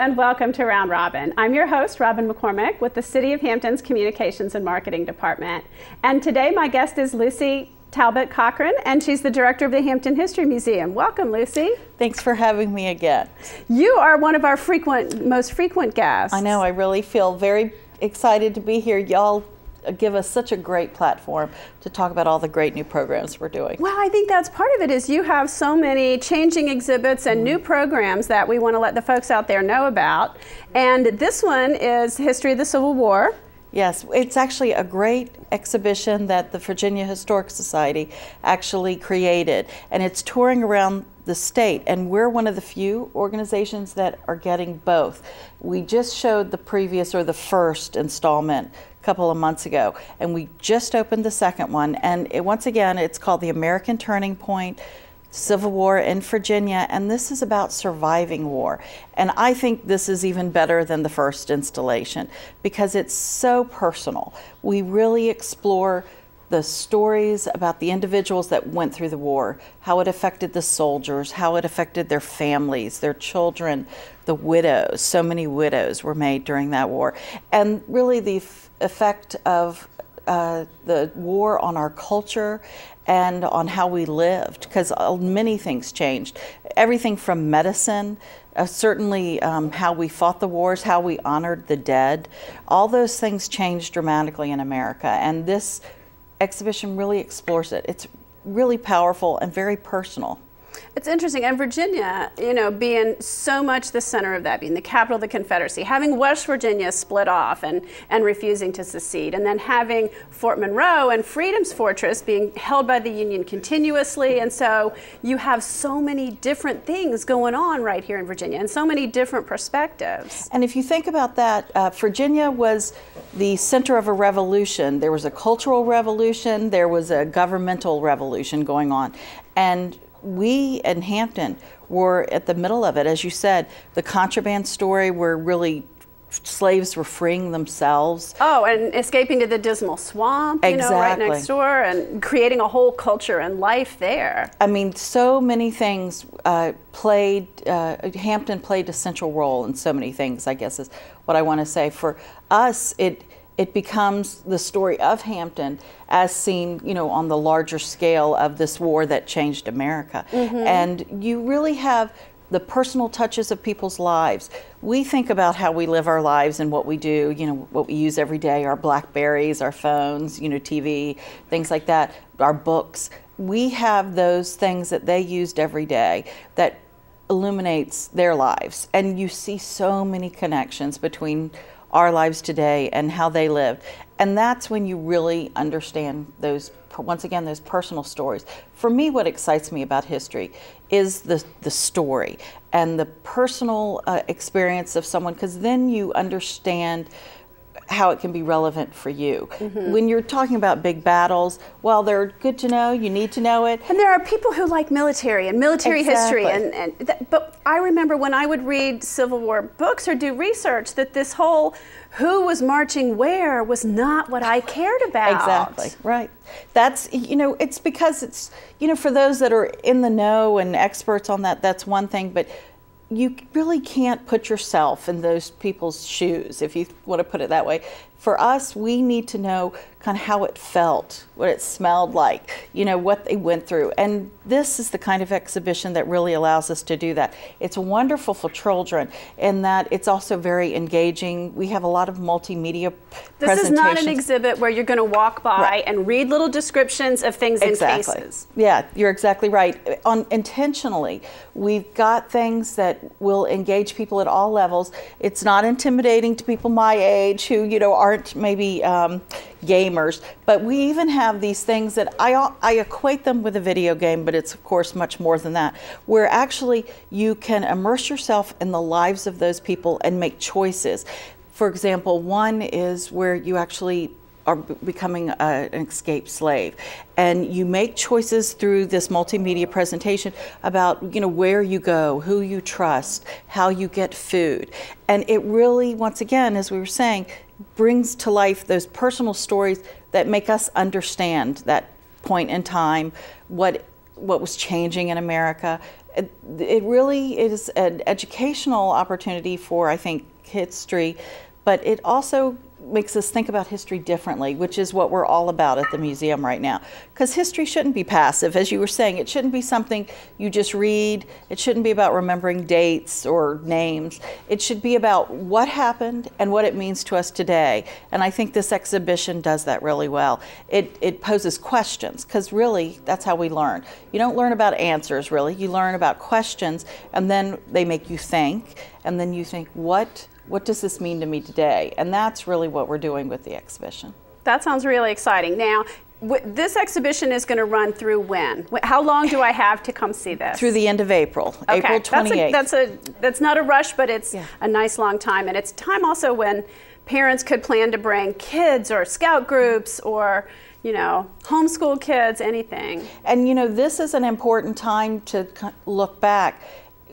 and welcome to Round Robin. I'm your host, Robin McCormick, with the City of Hampton's Communications and Marketing Department. And today my guest is Luci Cochran, and she's the director of the Hampton History Museum. Welcome, Luci. Thanks for having me again. You are one of our most frequent guests. I know, I really feel very excited to be here. Y'all give us such a great platform to talk about all the great new programs we're doing. Well, I think that's part of it, is you have so many changing exhibits and new programs that we want to let the folks out there know about. And this one is History of the Civil War. Yes, it's actually a great exhibition that the Virginia Historic Society actually created, and it's touring around the state, and we're one of the few organizations that are getting both. We just showed the first installment a couple of months ago, and we just opened the second one, and once again it's called The American Turning Point, Civil War in Virginia, and this is about surviving war. And I think this is even better than the first installation because it's so personal. We really explore the stories about the individuals that went through the war, how it affected the soldiers, how it affected their families, their children, the widows. So many widows were made during that war. And really the effect of the war on our culture and on how we lived, because many things changed. Everything from medicine, certainly how we fought the wars, how we honored the dead, all those things changed dramatically in America, and this exhibition really explores it. It's really powerful and very personal. It's interesting, and Virginia, you know, being so much the center of that, being the capital of the Confederacy, having West Virginia split off and refusing to secede, and then having Fort Monroe and Freedom's Fortress being held by the Union continuously, and so you have so many different things going on right here in Virginia, and so many different perspectives. And if you think about that, Virginia was the center of a revolution. There was a cultural revolution, there was a governmental revolution going on, and we in Hampton were at the middle of it. As you said, the contraband story, where really slaves were freeing themselves. Oh, and escaping to the Dismal Swamp, you know, right next door, and creating a whole culture and life there. I mean, so many things Hampton played a central role in so many things, I guess is what I want to say. For us, it becomes the story of Hampton as seen, you know, on the larger scale of this war that changed America. And you really have the personal touches of people's lives. We think about how we live our lives and what we do, you know, what we use every day, our Blackberries, our phones, you know, TV, things like that, our books. We have those things that they used every day that illuminates their lives. And you see so many connections between our lives today and how they lived. And that's when you really understand those, once again, those personal stories. For me, what excites me about history is the story and the personal experience of someone, because then you understand how it can be relevant for you. When you're talking about big battles, well, they're good to know, you need to know it. And there are people who like military and military history, but I remember when I would read Civil War books or do research that this whole who was marching where was not what I cared about. Exactly, right. That's, you know, it's because it's, you know, for those that are in the know and experts on that, that's one thing, but you really can't put yourself in those people's shoes, if you want to put it that way. For us, we need to know kind of how it felt, what it smelled like, you know, what they went through. And this is the kind of exhibition that really allows us to do that. It's wonderful for children in that it's also very engaging. We have a lot of multimedia presentations. This is not an exhibit where you're going to walk by and read little descriptions of things in cases. Yeah, you're exactly right. Intentionally, we've got things that will engage people at all levels. It's not intimidating to people my age who, you know, aren't maybe gamers, but we even have these things that I equate them with a video game, but it's of course much more than that, where actually you can immerse yourself in the lives of those people and make choices. For example, one is where you actually are becoming an escaped slave, and you make choices through this multimedia presentation about, you know, where you go, who you trust, how you get food. And it really, once again, as we were saying, brings to life those personal stories that make us understand that point in time, what was changing in America, It really is an educational opportunity for, I think, history, but it also makes us think about history differently, which is what we're all about at the museum right now. Because history shouldn't be passive, as you were saying. It shouldn't be something you just read. It shouldn't be about remembering dates or names. It should be about what happened and what it means to us today. And I think this exhibition does that really well. It poses questions, because really, that's how we learn. You don't learn about answers, really. You learn about questions, and then they make you think, and then you think, what does this mean to me today? And that's really what we're doing with the exhibition. That sounds really exciting. Now, this exhibition is going to run through when? How long do I have to come see this? Through the end of April, okay. April 28th. That's not a rush, but it's a nice long time. And it's time also when parents could plan to bring kids or scout groups or, you know, homeschool kids, anything. And, you know, this is an important time to look back.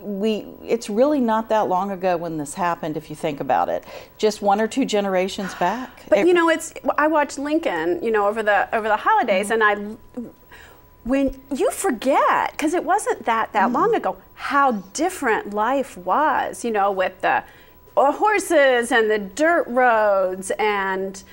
It's really not that long ago when this happened, if you think about it. Just 1 or 2 generations back. But you know, I watched Lincoln, you know, over the holidays, and when you forget, because it wasn't that long ago, how different life was, you know, with the horses and the dirt roads and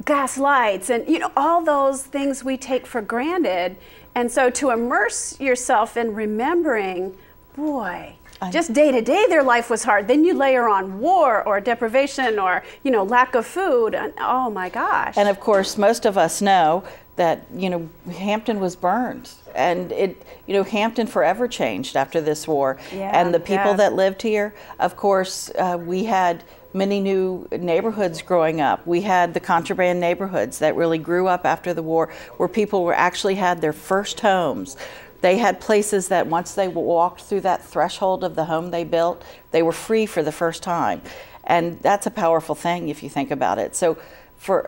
gas lights and, you know, all those things we take for granted. And so to immerse yourself in remembering, boy, just day to day their life was hard. Then you layer on war or deprivation or, you know, lack of food, and oh my gosh. And of course, most of us know that, you know, Hampton was burned, and you know, Hampton forever changed after this war. And the people that lived here, of course, we had many new neighborhoods growing up. We had the contraband neighborhoods that really grew up after the war, where people actually had their first homes. They had places that once they walked through that threshold of the home they built, they were free for the first time. And that's a powerful thing if you think about it. So for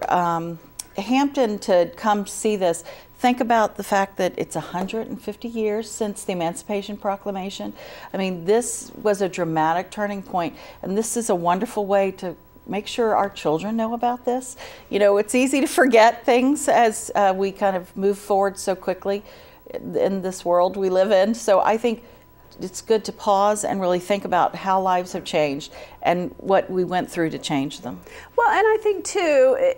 Hampton to come see this, think about the fact that it's 150 years since the Emancipation Proclamation. I mean, this was a dramatic turning point, and this is a wonderful way to make sure our children know about this. You know, it's easy to forget things as we kind of move forward so quickly in this world we live in. So I think it's good to pause and really think about how lives have changed and what we went through to change them. Well, and I think too,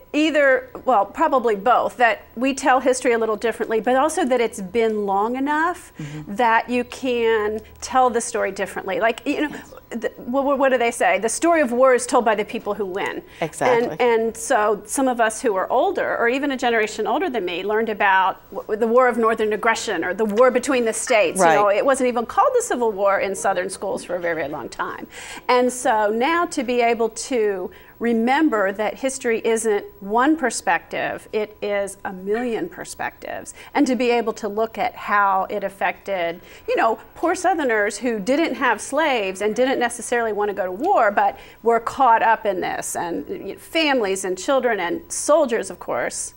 probably both, that we tell history a little differently, but also that it's been long enough that you can tell the story differently. Like, you know, what do they say? The story of war is told by the people who win. Exactly. And so some of us who are older, or even a generation older than me, learned about the War of Northern Aggression or the war between the states. Right. You know, it wasn't even called the Civil War in Southern schools for a very, very long time. And so now to be able to remember that history isn't one perspective, it is a million perspectives. And to be able to look at how it affected, you know, poor Southerners who didn't have slaves and didn't necessarily want to go to war, but were caught up in this, and you know, families and children and soldiers, of course.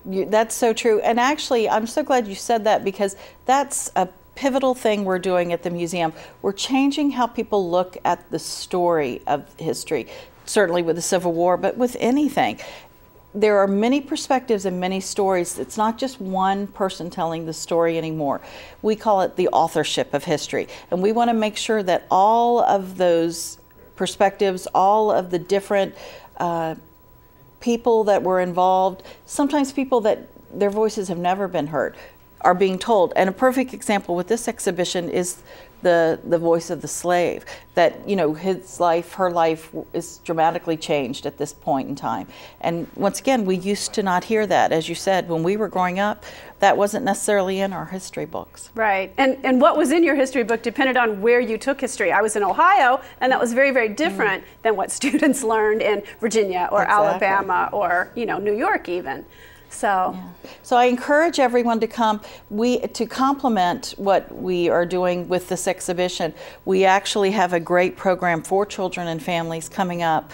That's so true. And actually, I'm so glad you said that, because that's a pivotal thing we're doing at the museum. We're changing how people look at the story of history, certainly with the Civil War, but with anything. There are many perspectives and many stories. It's not just one person telling the story anymore. We call it the authorship of history. And we want to make sure that all of those perspectives, all of the different people that were involved, sometimes people that their voices have never been heard, are being told. And a perfect example with this exhibition is the voice of the slave, that, you know, his life, her life is dramatically changed at this point in time. And once again, we used to not hear that. As you said, when we were growing up, that wasn't necessarily in our history books. Right. And what was in your history book depended on where you took history. I was in Ohio, and that was very, very different than what students learned in Virginia or Alabama or, you know, New York even. So I encourage everyone to come. To complement what we are doing with this exhibition, we actually have a great program for children and families coming up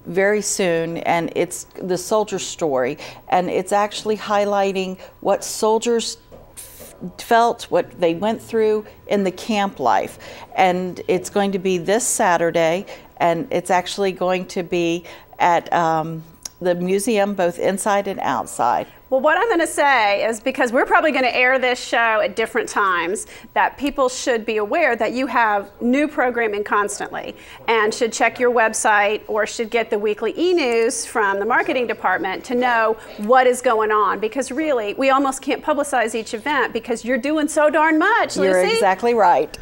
very soon, and it's the soldier story, and it's actually highlighting what soldiers felt, what they went through in the camp life. And it's going to be this Saturday, and it's actually going to be at the museum both inside and outside. Well, what I'm going to say is, because we're probably going to air this show at different times, that people should be aware that you have new programming constantly and should check your website or should get the weekly e-news from the marketing department to know what is going on, because really we almost can't publicize each event because you're doing so darn much, Luci. You're exactly right.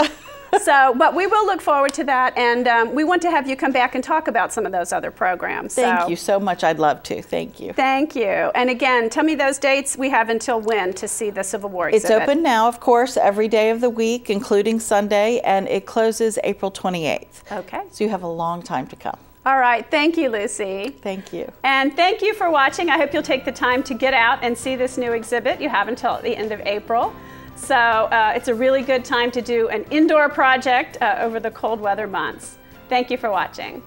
So, but we will look forward to that, and we want to have you come back and talk about some of those other programs. Thank you so much. I'd love to. Thank you. Thank you. And again, tell me those dates. We have until when to see the Civil War exhibit? It's open now, of course, every day of the week, including Sunday, and it closes April 28th. Okay. So you have a long time to come. All right. Thank you, Luci. Thank you. And thank you for watching. I hope you'll take the time to get out and see this new exhibit. You have until the end of April. So it's a really good time to do an indoor project over the cold weather months. Thank you for watching.